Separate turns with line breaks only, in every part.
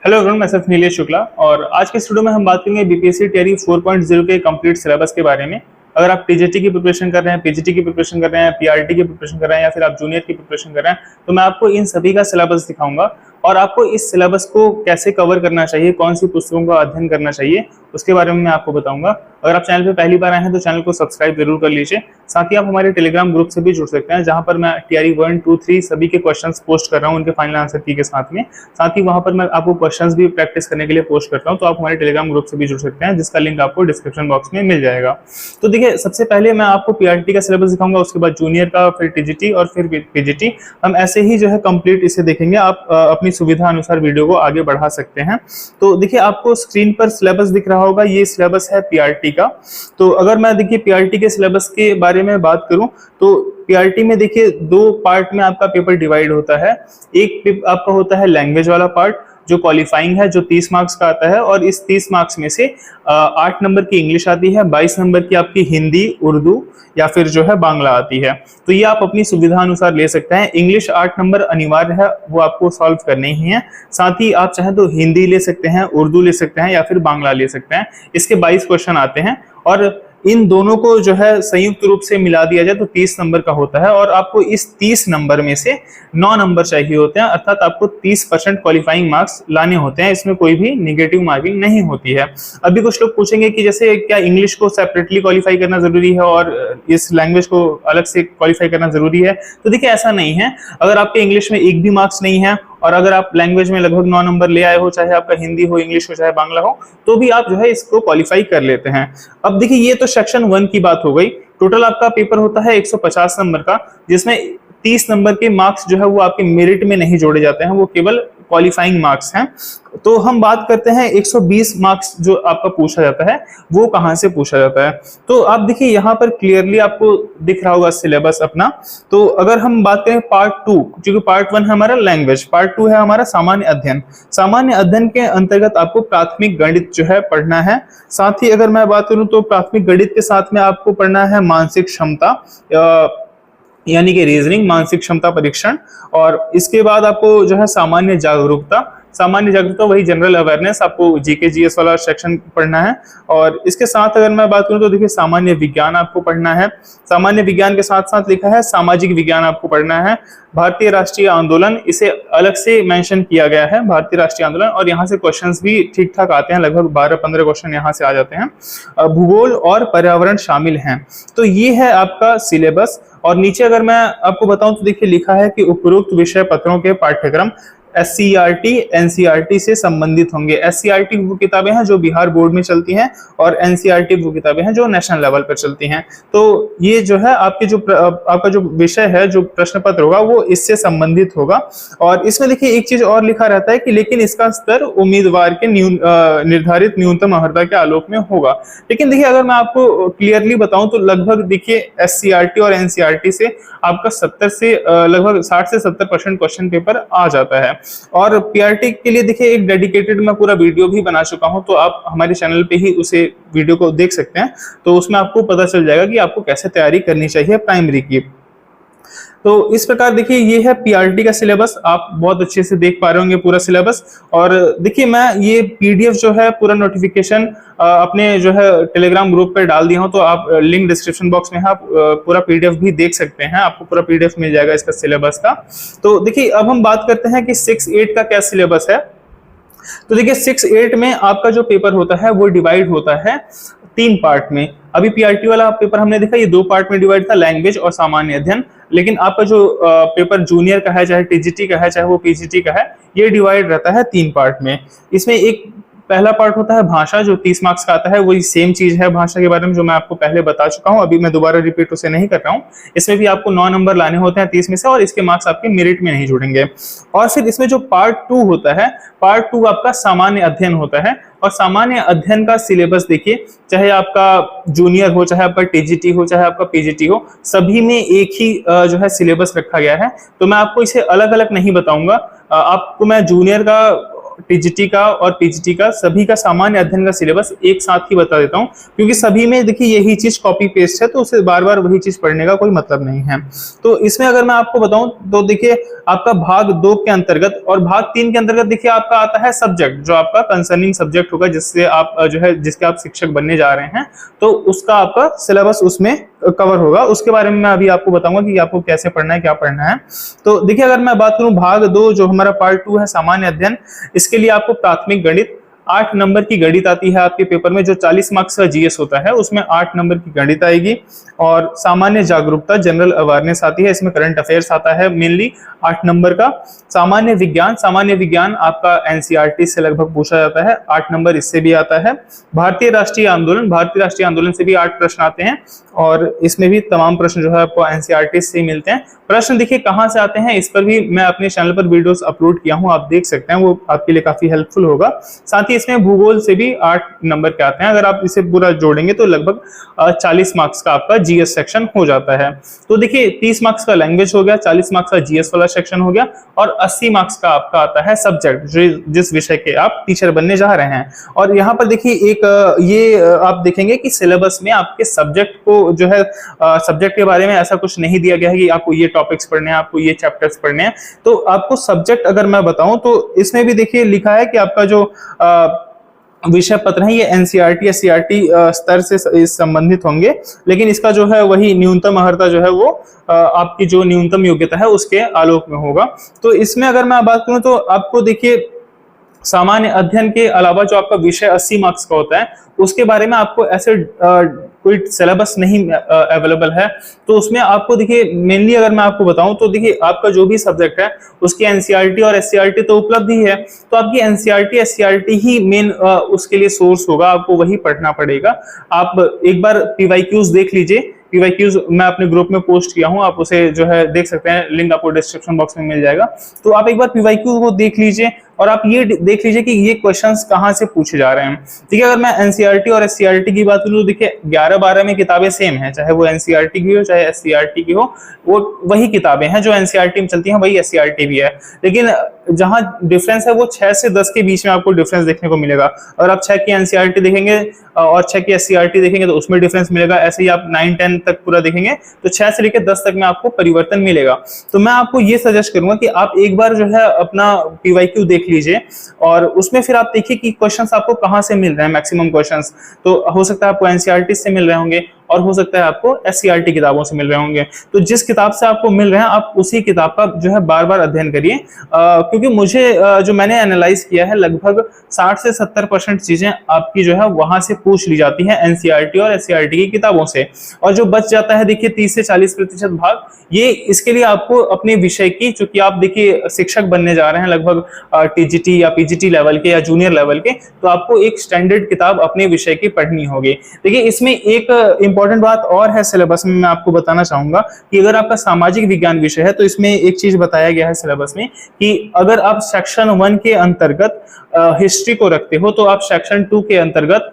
Hello everyone, मैं सिर्फ नीलेश शुक्ला और आज के स्टूडियो में हम बात करेंगे बीपीएससी टियरी 4.0 के कंप्लीट सिलेबस के बारे में। अगर आप टीजीटी की प्रिपरेशन कर रहे हैं, पीजीटी की प्रिपरेशन कर रहे हैं, पीआरटी की प्रिपरेशन कर रहे हैं या फिर आप जूनियर की प्रिपरेशन कर रहे हैं, तो मैं आपको इन सभी का सिलेबस दिखाऊंगा और आपको इस सिलेबस को कैसे कवर करना चाहिए, कौन सी पुस्तकों का अध्ययन करना चाहिए, उसके बारे में मैं आपको बताऊंगा। अगर आप चैनल पे पहली बार आए हैं तो चैनल को सब्सक्राइब जरूर कर लीजिए। साथ ही आप हमारे टेलीग्राम ग्रुप से भी जुड़ सकते हैं, जहां पर मैं टीआरई 1, 2, 3 सभी के क्वेश्चंस पोस्ट कर रहा हूं उनके फाइनल आंसर की के साथ में। साथ ही वहां पर मैं आपको क्वेश्चंस भी प्रैक्टिस करने के लिए पोस्ट करता हूं, तो आप हमारे टेलीग्राम ग्रुप से भी जुड़ सकते हैं, जिसका लिंक आपको डिस्क्रिप्शन बॉक्स में मिल जाएगा। तो देखिए, सबसे पहले मैं आपको पीआरटी का सिलेबस दिखाऊंगा, उसके बाद जूनियर का, फिर टीजीटी और फिर पीजीटी। हम ऐसे ही जो है कंप्लीट इसे देखेंगे। आप अपनी सुविधा अनुसार वीडियो को आगे बढ़ा सकते हैं। तो देखिए, आपको स्क्रीन पर सिलेबस दिख रहा होगा, ये सिलेबस है पीआरटी का। तो अगर मैं देखिए पीआरटी के सिलेबस के बारे में बात करूं तो पीआरटी में देखिए दो पार्ट में आपका पेपर डिवाइड होता है। एक आपका होता है लैंग्वेज वाला पार्ट जो क्वालिफाइंग है, जो 30 मार्क्स का आता है, और इस 30 मार्क्स में से 8 नंबर की इंग्लिश आती है, 22 नंबर की आपकी हिंदी, उर्दू या फिर जो है बांग्ला आती है। तो ये आप अपनी सुविधा अनुसार ले सकते हैं। इंग्लिश 8 नंबर अनिवार्य है, वो आपको सॉल्व करनी ही है। साथ ही आप चाहे तो हिंदी ले सकते हैं, उर्दू ले सकते हैं या फिर बांग्ला ले सकते हैं। इसके 22 क्वेश्चन आते हैं और इन दोनों को जो है संयुक्त रूप से मिला दिया जाए तो 30 नंबर का होता है, और आपको इस 30 नंबर में से 9 नंबर चाहिए होते हैं, अर्थात आपको 30% क्वालिफाइंग मार्क्स लाने होते हैं। इसमें कोई भी निगेटिव मार्किंग नहीं होती है। अभी कुछ लोग पूछेंगे कि जैसे क्या इंग्लिश को सेपरेटली क्वालिफाई करना जरूरी है और इस लैंग्वेज को अलग से क्वालिफाई करना जरूरी है? तो देखिए, ऐसा नहीं है। अगर आपके इंग्लिश में एक भी मार्क्स नहीं है और अगर आप लैंग्वेज में लगभग 9 नंबर ले आए हो, चाहे आपका हिंदी हो, इंग्लिश हो, चाहे बांग्ला हो, तो भी आप जो है इसको क्वालिफाई कर लेते हैं। अब देखिए, ये तो सेक्शन 1 की बात हो गई। टोटल आपका पेपर होता है 150 नंबर का, जिसमें 30 नंबर के मार्क्स जो है वो आपके मेरिट में नहीं जोड़े जाते हैं, वो केवल क्वालिफाइंग मार्क्स हैं। तो हम बात करते हैं 120 मार्क्स जो आपका पूछा जाता है, वो कहां से पूछा जाता है। तो आप देखिए, यहाँ पर क्लियरली आपको दिख रहा होगा सिलेबस अपना। तो अगर हम बात करें पार्ट 2, क्योंकि पार्ट 1 है हमारा लैंग्वेज, पार्ट 2 है हमारा सामान्य अध्ययन। सामान्य अध्ययन के अंतर्गत आपको प्राथमिक गणित जो है पढ़ना है। साथ ही अगर मैं बात करूं तो प्राथमिक गणित के साथ में आपको पढ़ना है मानसिक क्षमता, यानी कि रीजनिंग, मानसिक क्षमता परीक्षण। और इसके बाद आपको जो है सामान्य जागरूकता, वही जनरल अवेयरनेस, आपको जीके जीएस वाला सेक्शन पढ़ना है। और इसके साथ अगर मैं बात करूं तो देखिए, सामान्य विज्ञान आपको पढ़ना है। सामान्य विज्ञान के साथ साथ लिखा है सामाजिक विज्ञान आपको पढ़ना है। भारतीय राष्ट्रीय आंदोलन, इसे अलग से मेंशन किया गया है, भारतीय राष्ट्रीय आंदोलन, और यहाँ से क्वेश्चंस भी ठीक ठाक आते हैं, लगभग 12-15 क्वेश्चन यहाँ से आ जाते हैं। भूगोल और पर्यावरण शामिल हैं। तो ये है आपका सिलेबस। और नीचे अगर मैं आपको बताऊं तो देखिए, लिखा है कि उपरोक्त विषय पत्रों के पाठ्यक्रम एससीईआरटी, एनसीईआरटी से संबंधित होंगे। एससीईआरटी वो किताबें हैं जो बिहार बोर्ड में चलती हैं, और एनसीईआरटी वो किताबें हैं जो नेशनल लेवल पर चलती हैं। तो ये जो है आपका जो विषय है, जो प्रश्न पत्र होगा, वो इससे संबंधित होगा। और इसमें देखिए एक चीज और लिखा रहता है कि लेकिन इसका स्तर उम्मीदवार के निर्धारित न्यूनतम अर्हता के आलोक में होगा। लेकिन देखिए, अगर मैं आपको क्लियरली बताऊं तो लगभग देखिए एससीईआरटी और एनसीईआरटी से आपका 70 से लगभग 60 से 70% क्वेश्चन पेपर आ जाता है। और पीआरटी के लिए देखिए एक डेडिकेटेड मैं पूरा वीडियो भी बना चुका हूं, तो आप हमारे चैनल पे ही उसे वीडियो को देख सकते हैं। तो उसमें आपको पता चल जाएगा कि आपको कैसे तैयारी करनी चाहिए प्राइमरी की। तो इस प्रकार देखिए, ये है पीआरटी का सिलेबस। आप बहुत अच्छे से देख पा रहे होंगे पूरा सिलेबस। और देखिए, मैं ये पीडीएफ जो है पूरा नोटिफिकेशन अपने जो है टेलीग्राम ग्रुप पे डाल दिया हूं, तो आप लिंक डिस्क्रिप्शन बॉक्स में है, आप पूरा पीडीएफ भी देख सकते हैं। आपको पूरा पीडीएफ मिल जाएगा इसका सिलेबस का। तो देखिए, अब हम बात करते हैं कि 6-8 का क्या सिलेबस है। तो देखिए, 6-8 में आपका जो पेपर होता है वो डिवाइड होता है 3 पार्ट में। अभी पीआरटी वाला पेपर हमने देखा, ये 2 पार्ट में डिवाइड था, लैंग्वेज और सामान्य अध्ययन। लेकिन आपका जो पेपर जूनियर का है, चाहे टीजीटी का है, चाहे वो पीजीटी का है, ये डिवाइड रहता है 3 पार्ट में। इसमें एक पहला पार्ट होता है भाषा, जो 30 मार्क्स का आता है। वही सेम चीज है भाषा के बारे में जो मैं आपको पहले बता चुका हूं, अभी मैं दोबारा रिपीट उसे नहीं कर रहा हूं। इसमें भी आपको 9 नंबर लाने होते हैं 30 में से, और इसके मार्क्स आपके मेरिट में नहीं जुड़ेंगे। और फिर इसमें जो पार्ट 2 होता है, पार्ट 2 आपका सामान्य अध्ययन होता है। और सामान्य अध्ययन का सिलेबस देखिए, चाहे आपका जूनियर हो, चाहे आपका टीजीटी हो, चाहे आपका पीजीटी हो, सभी में एक ही जो है सिलेबस रखा गया है। तो मैं आपको इसे अलग अलग नहीं बताऊंगा। आपको मैं जूनियर का टीजीटी का और पीजीटी का सभी का सामान्य अध्ययन का सिलेबस एक साथ ही बता देता हूं, क्योंकि सभी में देखिए यही चीज कॉपी पेस्ट है, तो उसे बार बार वही चीज पढ़ने का कोई मतलब नहीं है। तो इसमें अगर मैं आपको बताऊं तो देखिए आपका भाग 2 के अंतर्गत और भाग 3 के अंतर्गत देखिए आपका आता है सब्जेक्ट, जो आपका कंसर्निंग सब्जेक्ट होगा, जिससे आप जो है जिसके आप शिक्षक बनने जा रहे हैं, तो उसका आपका सिलेबस उसमें कवर होगा। उसके बारे में मैं अभी आपको बताऊंगा कि आपको कैसे पढ़ना है, क्या पढ़ना है। तो देखिए अगर मैं बात करूं भाग 2 जो हमारा पार्ट 2 है सामान्य अध्ययन, इसके लिए आपको प्राथमिक गणित 8 नंबर की गणित आती है आपके पेपर में, जो 40 मार्क्स का जीएस होता है उसमें 8 नंबर की गणित आएगी। और सामान्य जागरूकता जनरल अवेयरनेस आती है, इसमें करंट अफेयर्स आता है मेनली 8 नंबर का। सामान्य विज्ञान आपका एनसीईआरटी से लगभग पूछा जाता है, 8 नंबर इससे भी आता है। भारतीय राष्ट्रीय आंदोलन से भी 8 प्रश्न आते हैं, और इसमें भी तमाम प्रश्न जो है आपको एनसीईआरटी से ही मिलते हैं। प्रश्न देखिए कहां से आते हैं, इस पर भी मैं अपने चैनल पर वीडियोस अपलोड किया हूं, आप देख सकते हैं, वो आपके लिए काफी हेल्पफुल होगा। साथ ही इसमें भूगोल से भी 8 नंबर के आते हैं, अगर आप इसे पूरा जोड़ेंगे तो लगभग 40 मार्क्स का आपका जीएस सेक्शन हो जाता है। तो देखिए 30 मार्क्स का लैंग्वेज हो गया, 40 मार्क्स का जीएस वाला सेक्शन हो गया, और 80 मार्क्स का आपका आता है सब्जेक्ट, जिस विषय के आप टीचर बनने जा रहे हैं। और यहाँ पर देखिए एक ये आप देखेंगे कि सिलेबस में आपके सब्जेक्ट को जो है सब्जेक्ट के बारे में ऐसा कुछ नहीं दिया गया है कि आपको ये टॉपिक्स पढ़ने हैं, आपको ये चैप्टर्स पढ़ने हैं। तो आपको सब्जेक्ट अगर मैं बताऊं तो इसमें भी देखिए लिखा है कि आपका जो विषय पत्र है ये एनसीईआरटी या सीईआरटी स्तर से संबंधित होंगे, लेकिन इसका जो है वही न्यूनतम अर्हता जो है वो आपकी जो न्यूनतम योग्यता है उसके आलोक में होगा। तो इसमें अगर मैं बात करूं तो आपको देखिए सामान्य अध्ययन के अलावा जो आपका विषय 80 मार्क्स का होता है उसके बारे में आपको ऐसे कोई सिलेबस नहीं अवेलेबल है। तो उसमें आपको देखिए मेनली अगर मैं आपको बताऊं तो देखिए आपका जो भी सब्जेक्ट है उसकी एनसीईआरटी और एससीईआरटी तो उपलब्ध ही है, तो आपकी एनसीईआरटी एससीईआरटी ही मेन उसके लिए सोर्स होगा, आपको वही पढ़ना पड़ेगा। आप एक बार पीवाईक्यूज देख लीजिए, पीवाईक्यूज मैं अपने ग्रुप में पोस्ट किया हूं, आप उसे जो है देख सकते हैं, लिंक आपको डिस्क्रिप्शन बॉक्स में मिल जाएगा। तो आप एक बार पीवाईक्यू को देख लीजिए और आप ये देख लीजिए कि ये क्वेश्चंस कहां से पूछे जा रहे हैं। ठीक है, अगर मैं एनसीईआरटी और एससीईआरटी की बात करूं तो देखिए 11-12 में किताबें सेम हैं, चाहे वो एनसीईआरटी की हो चाहे एससीईआरटी की हो, वो वही किताबें हैं जो एनसीईआरटी में चलती हैं, वही एससीईआरटी भी है। लेकिन जहां डिफरेंस है वो 6 से 10 के बीच में आपको डिफरेंस देखने को मिलेगा। अगर आप 6 की एनसीईआरटी देखेंगे और 6 की एससीईआरटी देखेंगे तो उसमें डिफरेंस मिलेगा। ऐसे ही आप 9-10 तक पूरा देखेंगे तो 6 से लेकर 10 तक में आपको परिवर्तन मिलेगा। तो मैं आपको ये सजेस्ट करूंगा कि आप एक बार जो है अपना पीवाईक्यू देख लीजिए और उसमें फिर आप देखिए कि क्वेश्चंस आपको कहां से मिल रहे हैं। मैक्सिमम क्वेश्चंस तो हो सकता है आपको एनसीईआरटी से मिल रहे होंगे और हो सकता है आपको एससीईआरटी किताबों से मिल रहे होंगे। तो जिस किताब से आपको मिल रहे हैं आप उसी किताब का जो है बार बार अध्ययन करिए, क्योंकि मुझे जो मैंने एनालाइज किया है लगभग 60 से 70% चीजें आपकी जो है वहां से पूछ ली जाती है एनसीईआरटी और एससीईआरटी की किताबों से, और जो बच जाता है देखिए 30 से 40% भाग, ये इसके लिए आपको अपने विषय की, चूंकि आप देखिए शिक्षक बनने जा रहे हैं लगभग टीजीटी या पीजीटी लेवल के या जूनियर लेवल के, तो आपको एक स्टैंडर्ड किताब अपने विषय की पढ़नी होगी। देखिए इसमें एक इंपॉर्टेंट बात और है सिलेबस में, मैं आपको बताना चाहूंगा कि अगर आपका सामाजिक विज्ञान विषय है तो इसमें एक चीज बताया गया है सिलेबस में कि अगर आप सेक्शन 1 के अंतर्गत हिस्ट्री को रखते हो तो आप सेक्शन 2 के अंतर्गत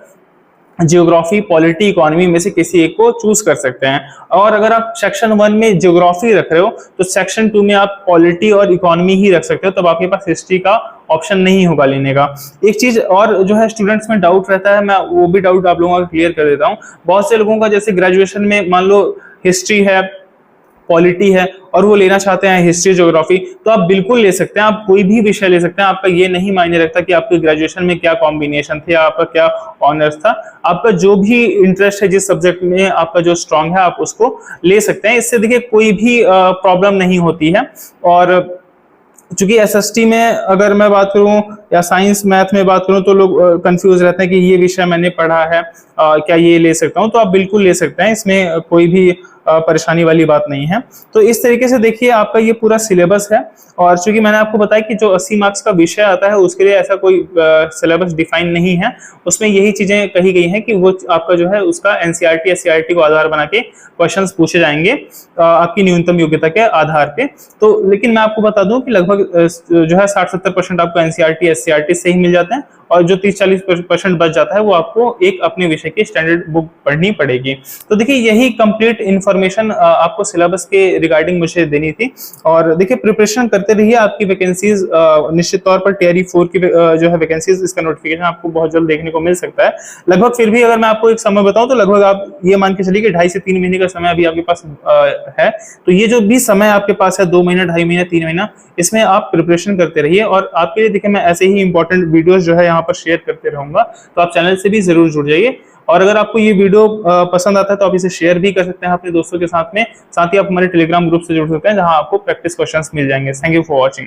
जियोग्राफी, पॉलिटी, इकोनॉमी में से किसी एक को चूज कर सकते हैं। और अगर आप सेक्शन 1 में जियोग्राफी रख रहे हो तो सेक्शन 2 में आप पॉलिटी और इकोनॉमी ही रख सकते हो, तब आपके पास हिस्ट्री का ऑप्शन नहीं होगा लेने का। एक चीज और जो है स्टूडेंट्स में डाउट रहता है, मैं वो भी डाउट आप लोगों का क्लियर कर देता हूँ। बहुत से लोगों का जैसे ग्रेजुएशन में मान लो हिस्ट्री है, पॉलिटी है और वो लेना चाहते हैं हिस्ट्री, ज्योग्राफी, तो आप बिल्कुल ले सकते हैं, आप कोई भी विषय ले सकते हैं। आपका ये नहीं मायने रखता कि आपके ग्रेजुएशन में क्या कॉम्बिनेशन थे, आपका क्या ऑनर्स था, आपका जो भी इंटरेस्ट है, जिस सब्जेक्ट में आपका जो स्ट्रांग है आप उसको ले सकते हैं। इससे देखिए कोई भी प्रॉब्लम नहीं होती है। और चूंकि एसएसटी में अगर मैं बात करूं या साइंस मैथ में बात करूं तो लोग कंफ्यूज रहते हैं कि ये विषय मैंने पढ़ा है, क्या ये ले सकता हूं, तो आप बिल्कुल ले सकते हैं, इसमें कोई भी परेशानी वाली बात नहीं है। तो इस तरीके से देखिए आपका ये पूरा सिलेबस है। और चूंकि मैंने आपको बताया कि जो 80 मार्क्स का विषय आता है उसके लिए ऐसा कोई सिलेबस डिफाइन नहीं है, उसमें यही चीजें कही गई हैं कि वो आपका जो है उसका एनसीईआरटी एससीईआरटी को आधार बना के क्वेश्चंस पूछे जाएंगे आपकी न्यूनतम योग्यता के आधार पे। तो लेकिन मैं आपको बता दूं कि लगभग जो है 60-70% आपको एनसीईआरटी एससीईआरटी से ही मिल जाते हैं, और जो 30-40% बच जाता है वो आपको एक अपने विषय की स्टैंडर्ड बुक पढ़नी पड़ेगी। तो देखिए यही कंप्लीट इन्फॉर्मेशन इन्फॉर्मेशन आपको सिलेबस के रिगार्डिंग मुझे देनी थी। और देखिए प्रिपरेशन करते रहिए, आपकी वैकेंसीज निश्चित तौर पर टीआरई 4 की जो है वैकेंसीज, इसका नोटिफिकेशन आपको बहुत जल्द देखने को मिल सकता है। लगभग फिर भी अगर मैं आपको एक समय बताऊं तो लगभग आप ये मान के चलिए कि 2.5 से 3 महीने का समय अभी आपके पास है। तो ये जो भी समय आपके पास है, 2 महीना, 2.5 महीना, 3 महीना, इसमें आप प्रिपरेशन करते रहिए। और आपके लिए देखिए मैं ऐसे ही इंपॉर्टेंट वीडियोस जो है यहाँ पर शेयर करते रहूंगा, तो आप चैनल से भी जरूर जुड़ जाइए। और अगर आपको ये वीडियो पसंद आता है तो आप इसे शेयर भी कर सकते हैं अपने दोस्तों के साथ में। साथ ही आप हमारे टेलीग्राम ग्रुप से जुड़ सकते हैं, जहां आपको प्रैक्टिस क्वेश्चंस मिल जाएंगे। Thank you for watching.